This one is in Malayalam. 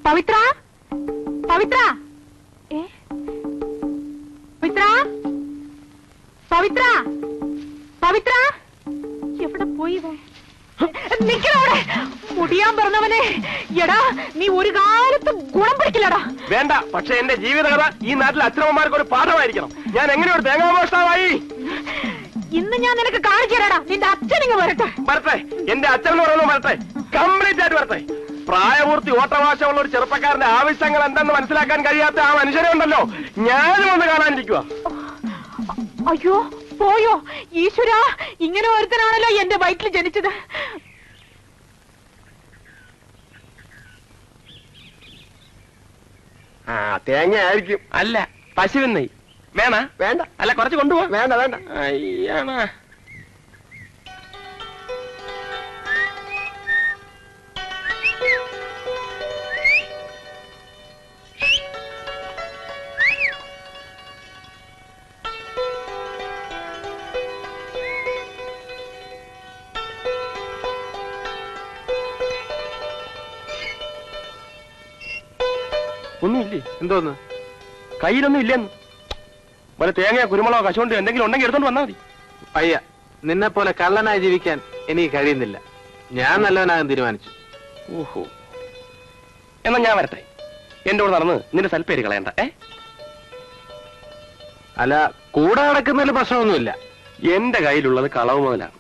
പവിത്ര പവിത്ര പവിത്ര പവിത്ര പവിത്ര എവിടെ പോയി നിക്കണവിടെ മുടിയാൻ പറഞ്ഞവനെ എടാ നീ ഒരു കാലത്തും ഗുണം പിടിക്കില്ലടാ വേണ്ട പക്ഷെ എന്റെ ജീവിതകഥ ഈ നാട്ടിലെ അച്ഛനമ്മമാർക്ക് ഒരു പാഠമായിരിക്കണം ഞാൻ എങ്ങനെ ഒരു തേങ്ങാമോഷ്ടാവായി ഇന്ന് ഞാൻ നിനക്ക് കാണിച്ചു തരാടാ നിന്റെ അച്ഛനിങ്ങ് വരട്ടെ വരട്ടെ എന്റെ അച്ഛൻ എന്ന് പറയുന്നത് വരട്ടെ കംപ്ലീറ്റ് ആയിട്ട് വരട്ടെ പ്രായപൂർത്തി ഓട്ടവാശമുള്ള ഒരു ചെറുപ്പക്കാരന്റെ ആവശ്യങ്ങൾ എന്തെന്ന് മനസ്സിലാക്കാൻ കഴിയാത്ത ആ മനുഷ്യനെ ഉണ്ടല്ലോ ഞാനും ഒന്ന് കാണാനിരിക്കുക അയ്യോ പോയോ ഈശ്വര ഇങ്ങനെ ഒരുത്തനാണല്ലോ എന്റെ വയറ്റിൽ ജനിച്ചത് തേങ്ങ ആയിരിക്കും അല്ല പശുവിൻ നെയ് വേണ വേണ്ട അല്ല കുറച്ച് കൊണ്ടുപോവാ വേണ്ട വേണ്ട അയ്യാണ ഒന്നുമില്ലേ എന്തോന്ന് കയ്യിലൊന്നും ഇല്ലെന്ന് വല്ല തേങ്ങ കുരുമുളകോ കശുകൊണ്ട് എന്തെങ്കിലും ഉണ്ടെങ്കിൽ എടുത്തോണ്ട് വന്നാൽ മതി അയ്യ നിന്നെ പോലെ കള്ളനായി ജീവിക്കാൻ എനിക്ക് കഴിയുന്നില്ല ഞാൻ നല്ലവനാകാൻ തീരുമാനിച്ചു ഓഹോ എന്നാ ഞാൻ വരട്ടെ എന്റെ കൂടെ നടന്ന് നിന്റെ സൽപ്പേര് കളയണ്ട അല്ല കൂടെ നടക്കുന്നതിൽ പ്രശ്നമൊന്നുമില്ല എന്റെ കയ്യിലുള്ളത് കളവ് മുതലാണ്